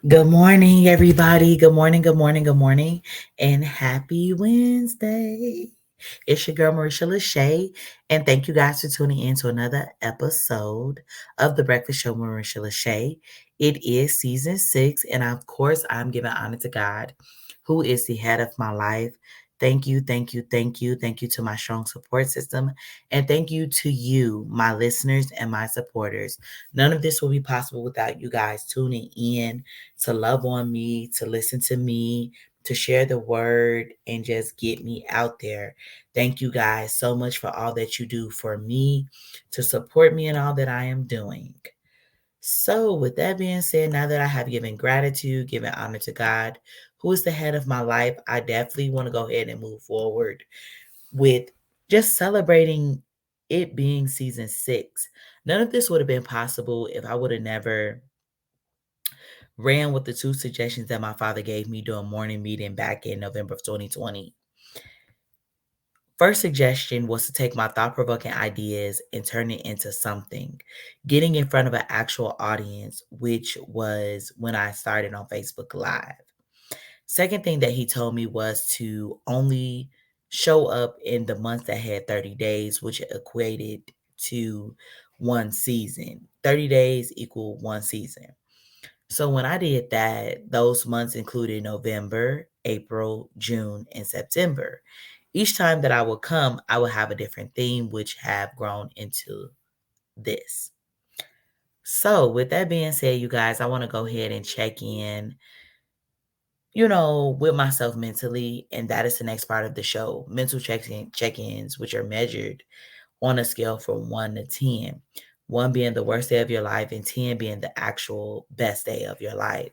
Good morning, everybody. Good morning, good morning, good morning, and happy Wednesday. It's your girl, Marisha LaShay, and thank you guys for tuning in to another episode of The Breakfast Show, Marisha LaShay. It is season 6, and of course, I'm giving honor to God, who is the head of my life. Thank you, thank you, thank you, thank you to my strong support system, and thank you to you, my listeners and my supporters. None of this will be possible without you guys tuning in to love on me, to listen to me, to share the word, and just get me out there. Thank you guys so much for all that you do for me, to support me in all that I am doing. So, with that being said, now that I have given gratitude, given honor to God, who is the head of my life, I definitely want to go ahead and move forward with just celebrating it being season 6. None of this would have been possible if I would have never ran with the two suggestions that my father gave me during morning meeting back in November of 2020. First suggestion was to take my thought provoking ideas and turn it into something, getting in front of an actual audience, which was when I started on Facebook Live. Second thing that he told me was to only show up in the months that had 30 days, which equated to one season. 30 days equal one season. So when I did that, those months included November, April, June, and September. Each time that I would come, I would have a different theme, which have grown into this. So with that being said, you guys, I want to go ahead and check in, with myself mentally, and that is the next part of the show. Mental check-ins, which are measured on a scale from 1 to 10. 1 being the worst day of your life and 10 being the actual best day of your life.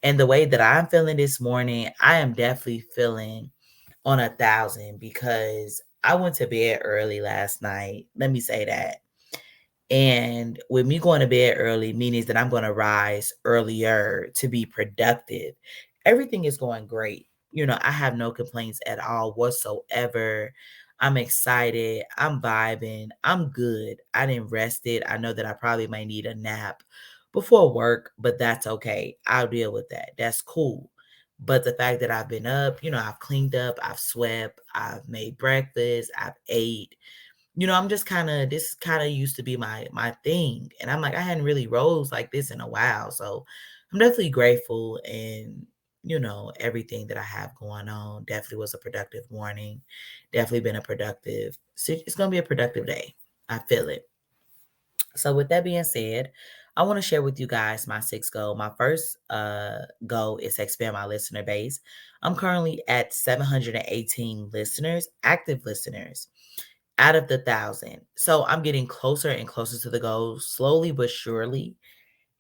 And the way that I'm feeling this morning, I am definitely feeling on 1,000 because I went to bed early last night. Let me say that. And with me going to bed early, meaning that I'm going to rise earlier to be productive. Everything is going great. I have no complaints at all whatsoever. I'm excited. I'm vibing. I'm good. I didn't rest it. I know that I probably might need a nap before work, but that's okay. I'll deal with that. That's cool. But the fact that I've been up, I've cleaned up, I've swept, I've made breakfast, I've ate, I'm just this kind of used to be my thing. And I'm like, I hadn't really rose like this in a while. So I'm definitely grateful and everything that I have going on. Definitely was a productive morning. Definitely been a productive it's gonna be a productive day. I feel it. So with that being said, I want to share with you guys my 6th goal. My first goal is to expand my listener base. I'm currently at 718 listeners, active listeners out of the 1,000. So I'm getting closer and closer to the goal, slowly but surely.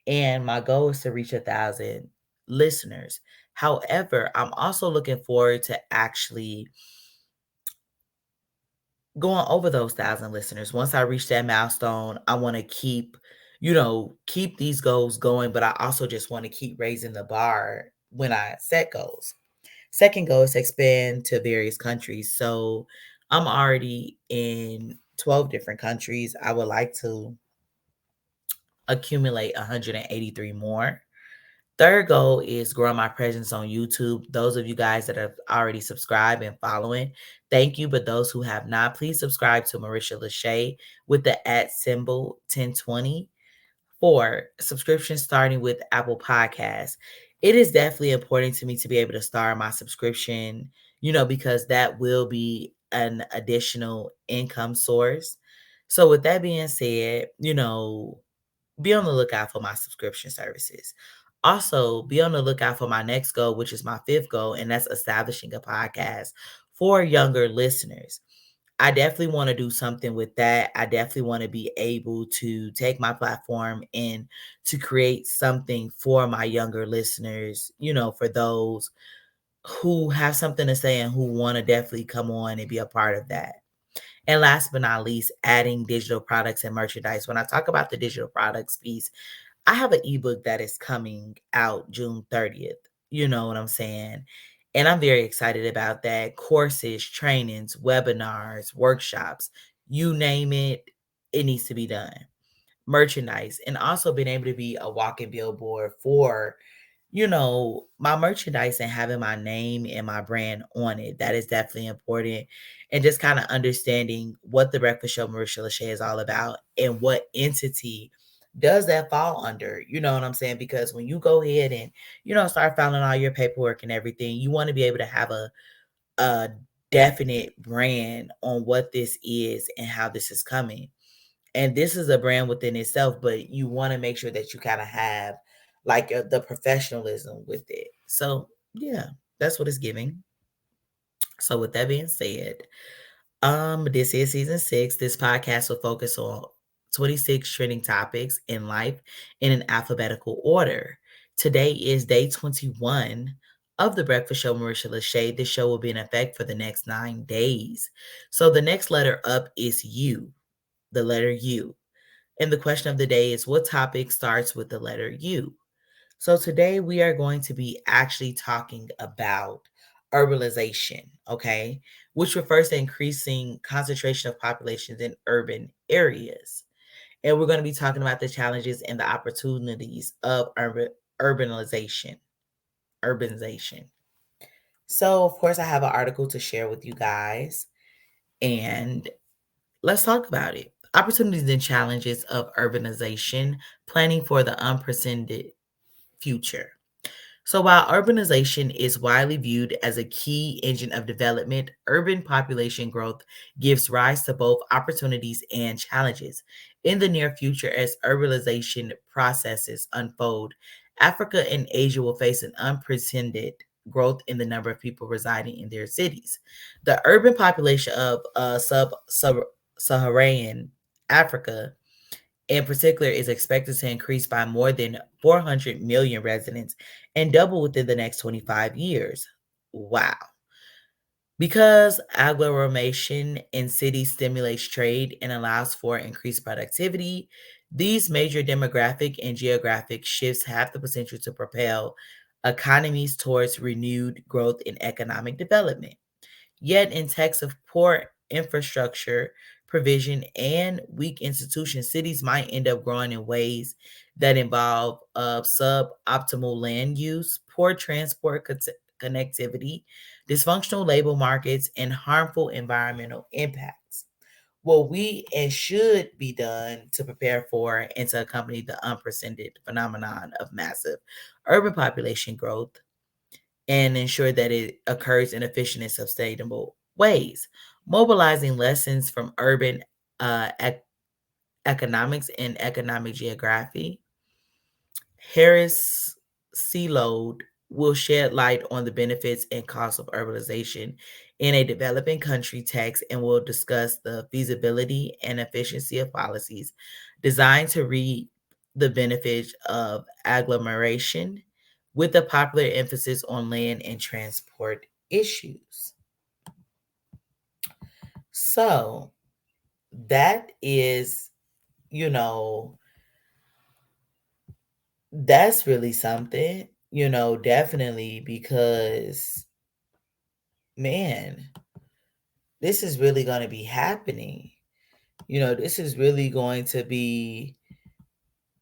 And my goal is to reach 1,000 listeners. However, I'm also looking forward to actually going over those 1,000 listeners. Once I reach that milestone, I want to keep these goals going, but I also just want to keep raising the bar when I set goals. Second goal is to expand to various countries. So I'm already in 12 different countries. I would like to accumulate 183 more. Third goal is growing my presence on YouTube. Those of you guys that have already subscribed and following, thank you. But those who have not, please subscribe to Marisha LaShay with the @ symbol 1020. 4, subscription starting with Apple Podcasts. It is definitely important to me to be able to start my subscription, because that will be an additional income source. So with that being said, be on the lookout for my subscription services. Also, be on the lookout for my next goal, which is my 5th goal, and that's establishing a podcast for younger listeners. I definitely want to do something with that. I definitely want to be able to take my platform and to create something for my younger listeners, for those who have something to say and who want to definitely come on and be a part of that. And last but not least, adding digital products and merchandise. When I talk about the digital products piece, I have an ebook that is coming out June 30th. You know what I'm saying? And I'm very excited about that. Courses, trainings, webinars, workshops, you name it, it needs to be done. Merchandise, and also being able to be a walking billboard for my merchandise and having my name and my brand on it, that is definitely important. And just kind of understanding what the Breakfast Show Marisha LaShay is all about and what entity does that fall under. You know what I'm saying? Because when you go ahead and, start filing all your paperwork and everything, you want to be able to have a definite brand on what this is and how this is coming. And this is a brand within itself, but you want to make sure that you kind of have like the professionalism with it. So yeah, that's what it's giving. So with that being said, this is season 6. This podcast will focus on 26 trending topics in life in an alphabetical order. Today is day 21 of the Breakfast Show Marisha LaShay. This show will be in effect for the next 9 days. So the next letter up is U, the letter U. And the question of the day is, what topic starts with the letter U? So today we are going to be actually talking about urbanization, okay, which refers to increasing concentration of populations in urban areas. And we're going to be talking about the challenges and the opportunities of urbanization. Urbanization. So, of course, I have an article to share with you guys, and let's talk about it. Opportunities and challenges of urbanization, planning for the unprecedented future. So, while urbanization is widely viewed as a key engine of development, urban population growth gives rise to both opportunities and challenges. In the near future, as urbanization processes unfold, Africa and Asia will face an unprecedented growth in the number of people residing in their cities. The urban population of Saharan Africa in particular is expected to increase by more than 400 million residents and double within the next 25 years. Wow. Because agglomeration in cities stimulates trade and allows for increased productivity, these major demographic and geographic shifts have the potential to propel economies towards renewed growth and economic development. Yet, in texts of poor infrastructure provision and weak institutions, cities might end up growing in ways that involve suboptimal land use, poor transport connectivity, dysfunctional labor markets, and harmful environmental impacts. What we and should be done to prepare for and to accompany the unprecedented phenomenon of massive urban population growth and ensure that it occurs in efficient and sustainable ways. Mobilizing lessons from urban economics and economic geography, Harris Seaload will shed light on the benefits and costs of urbanization in a developing country text and will discuss the feasibility and efficiency of policies designed to reap the benefits of agglomeration with a popular emphasis on land and transport issues. So that is, you know, that's really something, definitely because, man, this is really going to be happening. This is really going to be,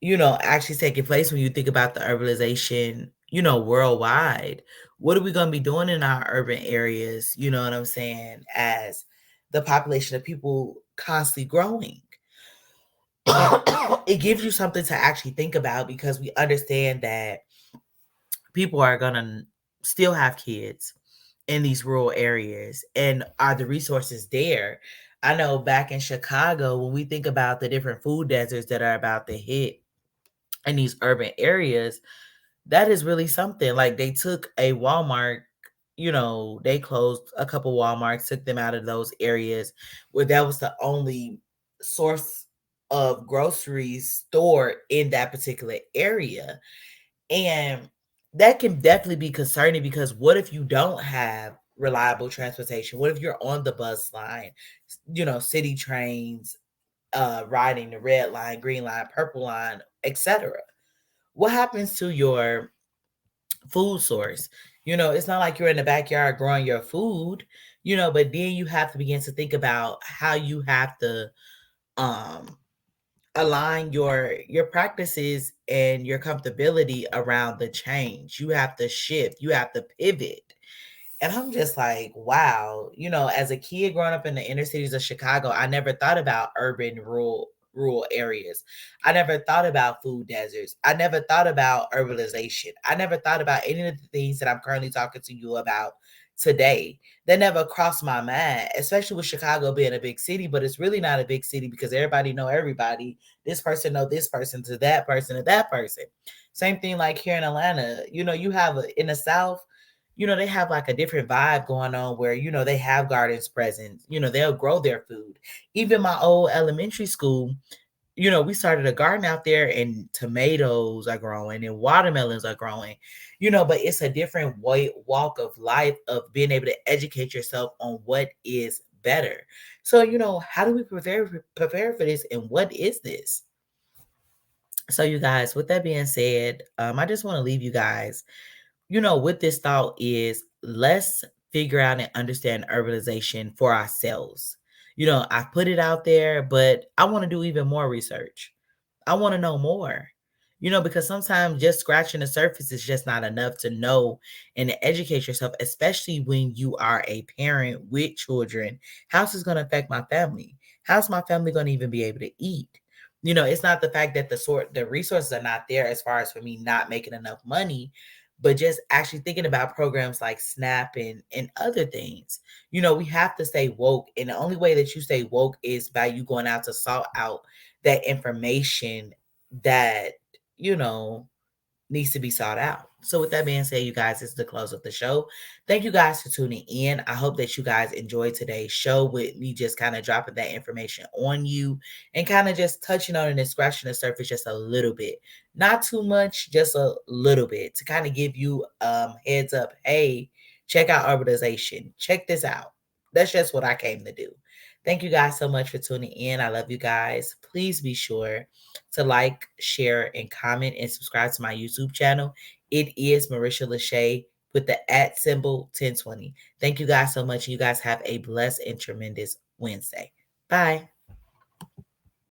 actually taking place when you think about the urbanization, worldwide. What are we going to be doing in our urban areas? You know what I'm saying? As the population of people constantly growing. It gives you something to actually think about because we understand that people are going to still have kids in these rural areas, and are the resources there? I know back in Chicago, when we think about the different food deserts that are about to hit in these urban areas, that is really something. Like they took a Walmart, they closed a couple Walmarts, took them out of those areas where that was the only source of groceries store in that particular area. And that can definitely be concerning because what if you don't have reliable transportation? What if you're on the bus line, city trains, riding the red line, green line, purple line, etc.? What happens to your food source? It's not like you're in the backyard growing your food, but then you have to begin to think about how you have to um align your practices and your comfortability around the change. You have to shift, you have to pivot. And I'm just like, wow, as a kid growing up in the inner cities of Chicago, I never thought about urban rural areas. I never thought about food deserts. I never thought about urbanization. I never thought about any of the things that I'm currently talking to you about today. That never crossed my mind, especially with Chicago being a big city, but it's really not a big city because everybody know everybody. This person know this person to that person to that person. Same thing like here in Atlanta. You have in the South, they have like a different vibe going on where, they have gardens present, they'll grow their food. Even my old elementary school, we started a garden out there and tomatoes are growing and watermelons are growing, but it's a different walk of life of being able to educate yourself on what is better. So, how do we prepare for this and what is this? So, you guys, with that being said, I just want to leave you guys with this thought is let's figure out and understand urbanization for ourselves. I put it out there, but I want to do even more research. I want to know more. Because sometimes just scratching the surface is just not enough to know and to educate yourself, especially when you are a parent with children. How's this going to affect my family? How's my family going to even be able to eat? It's not the fact that the resources are not there as far as for me not making enough money, but just actually thinking about programs like SNAP and other things. We have to stay woke. And the only way that you stay woke is by you going out to sort out that information that, you know, needs to be sought out. So with that being said, you guys, this is the close of the show. Thank you guys for tuning in. I hope that you guys enjoyed today's show with me just kind of dropping that information on you and kind of just touching on it and scratching the surface just a little bit. Not too much, just a little bit to kind of give you heads up. Hey, check out urbanization. Check this out. That's just what I came to do. Thank you guys so much for tuning in. I love you guys. Please be sure to like, share, and comment and subscribe to my YouTube channel. It is Marisha LaShay with the @ 1020. Thank you guys so much. You guys have a blessed and tremendous Wednesday. Bye.